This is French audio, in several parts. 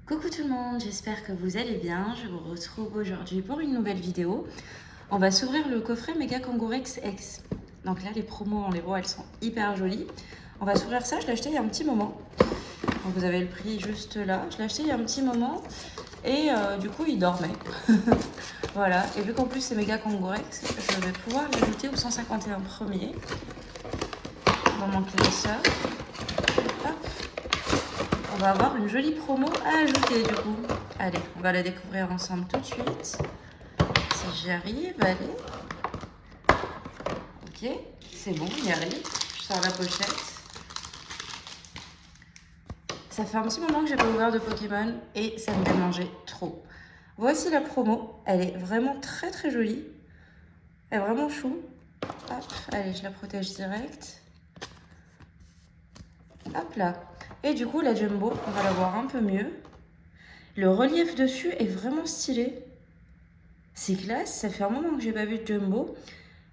Coucou tout le monde, j'espère que vous allez bien. Je vous retrouve aujourd'hui pour une nouvelle vidéo. On va s'ouvrir le coffret Mega Kangourex X. Donc là, les promos, on les voit, elles sont hyper jolies. On va s'ouvrir ça, je l'ai acheté il y a un petit moment. Donc vous avez le prix juste là. Je l'ai acheté il y a un petit moment et du coup, il dormait. Voilà, et vu qu'en plus c'est Mega Kangourex, je vais pouvoir l'ajouter au 151 premier dans mon classeur. On va avoir une jolie promo à ajouter du coup. Allez, on va la découvrir ensemble tout de suite. Si j'y arrive, allez. Ok, c'est bon, on y arrive. Je sors la pochette. Ça fait un petit moment que j'ai pas ouvert de Pokémon et ça me démangeait trop. Voici la promo. Elle est vraiment très très jolie. Elle est vraiment chou. Hop, allez, je la protège direct. Hop là. Et du coup, la Jumbo, on va la voir un peu mieux. Le relief dessus est vraiment stylé. C'est classe, ça fait un moment que j'ai pas vu de Jumbo.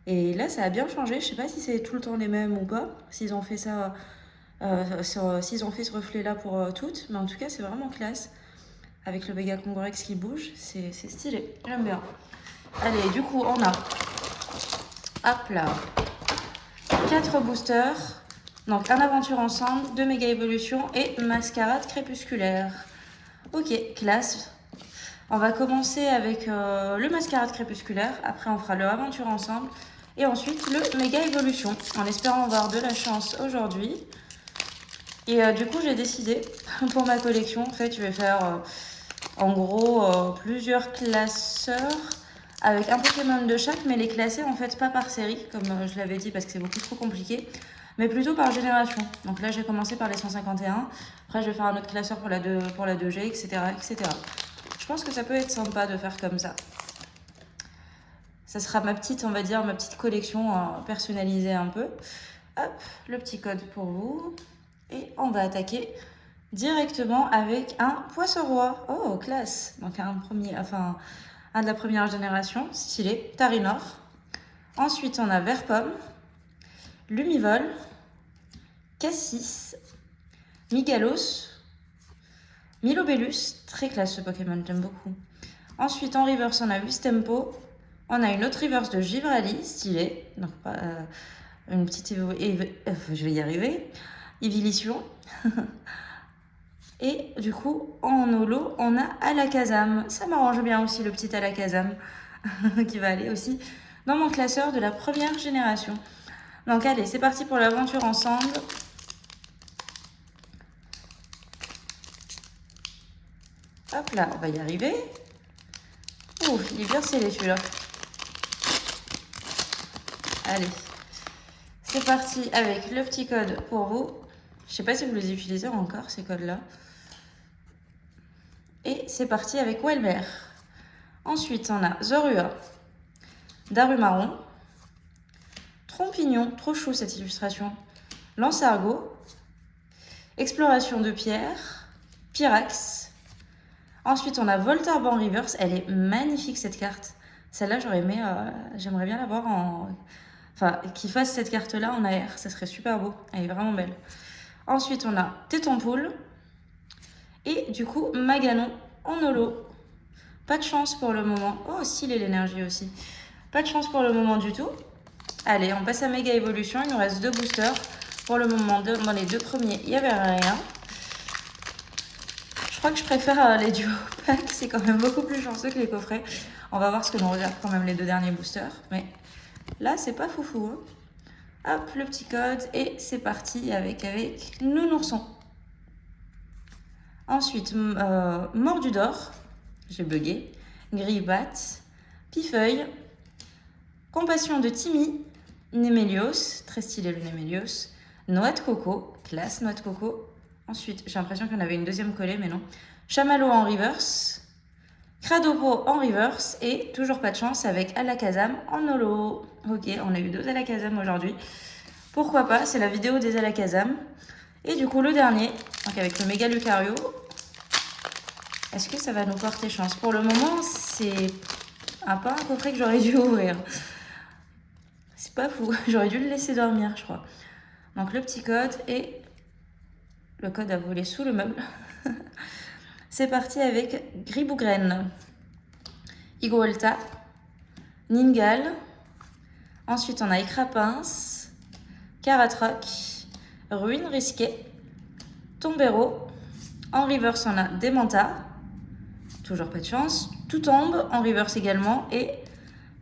Et là, ça a bien changé. Je sais pas si c'est tout le temps les mêmes ou pas. S'ils ont fait ça, s'ils ont fait ce reflet-là pour toutes. Mais en tout cas, c'est vraiment classe. Avec le Mega Kangourex qui bouge, c'est stylé. J'aime bien. Allez, du coup, on a, hop là, 4 boosters. Donc, un aventure ensemble, 2 méga évolutions et mascarade crépusculaire. Ok, classe. On va commencer avec le mascarade crépusculaire. Après, on fera le aventure ensemble. Et ensuite, le méga évolution. En espérant avoir de la chance aujourd'hui. Et du coup, j'ai décidé, pour ma collection, en fait, je vais faire en gros plusieurs classeurs avec un Pokémon de chaque, mais les classer en fait pas par série, comme je l'avais dit, parce que c'est beaucoup trop compliqué, mais plutôt par génération. Donc là, j'ai commencé par les 151. Après, je vais faire un autre classeur pour la 2G, etc., etc. Je pense que ça peut être sympa de faire comme ça. Ça sera ma petite, on va dire, ma petite collection personnalisée un peu. Hop, le petit code pour vous. Et on va attaquer directement avec un poisson-roi. Oh, classe. Donc un de la première génération, stylé. Tarinor. Ensuite, on a Verpomme, Lumivol, Cassis, Migalos, Milobellus. Très classe ce Pokémon, j'aime beaucoup. Ensuite, en reverse, on a Wistempo. On a une autre reverse de Givrali, stylé. Donc, une petite je vais y arriver. Evolution. Et du coup, en holo, on a Alakazam. Ça m'arrange bien aussi, le petit Alakazam, qui va aller aussi dans mon classeur de la première génération. Donc allez, c'est parti pour l'aventure ensemble. Hop là, on va y arriver. Ouf, il est bien scellé celui-là. Allez, c'est parti avec le petit code pour vous. Je sais pas si vous les utilisez encore, ces codes-là. Et c'est parti avec Welmer. Ensuite, on a Zorua, Darumarron, Trompignon, trop chou cette illustration, Lansargot, Exploration de pierre, Pyrax. Ensuite, on a Voltorb en reverse. Elle est magnifique cette carte. Celle-là, j'aimerais bien l'avoir en... Enfin, qu'ils fassent cette carte-là en AR, ça serait super beau. Elle est vraiment belle. Ensuite, on a Tétampoule. Et du coup, Maganon en holo. Pas de chance pour le moment. Oh, stylé l'énergie aussi. Pas de chance pour le moment du tout. Allez, on passe à méga évolution. Il nous reste 2 boosters. Pour le moment, dans les 2 premiers, il n'y avait rien. Je crois que je préfère les duos packs. C'est quand même beaucoup plus chanceux que les coffrets. On va voir ce que nous réservent quand même les 2 derniers boosters. Mais là, c'est pas foufou. Hein. Hop, le petit code. Et c'est parti avec Nounourson. Ensuite, Mordudor. J'ai bugué. Gribat. Pifeuille. Compassion de Timmy. Némélios. Très stylé le Némélios. Noix de coco. Classe noix de coco. Ensuite, j'ai l'impression qu'il y en avait une deuxième collée, mais non. Chamallow en reverse. Cradopo en reverse. Et toujours pas de chance avec Alakazam en holo. Ok, on a eu 2 Alakazam aujourd'hui. Pourquoi pas, c'est la vidéo des Alakazam. Et du coup, le dernier, donc avec le méga Lucario. Est-ce que ça va nous porter chance? Pour le moment, c'est pas un coffret que j'aurais dû ouvrir. C'est pas fou. J'aurais dû le laisser dormir, je crois. Donc le petit code et le code a volé sous le meuble. C'est parti avec Gribougren, Higualta, Ningal. Ensuite, on a Écrapins, Caratroc, Ruine Risquée, Tombero. En reverse, on a Demanta. Toujours pas de chance. Tout tombe en reverse également. Et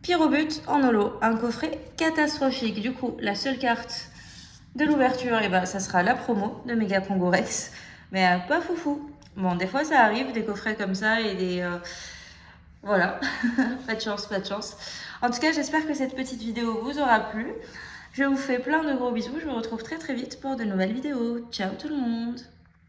Pyrobut en holo. Un coffret catastrophique. Du coup, la seule carte de l'ouverture, et ben, ça sera la promo de Mega Congorex. Mais pas foufou. Bon, des fois, ça arrive, des coffrets comme ça et des... voilà, pas de chance, pas de chance. En tout cas, j'espère que cette petite vidéo vous aura plu. Je vous fais plein de gros bisous. Je vous retrouve très très vite pour de nouvelles vidéos. Ciao tout le monde!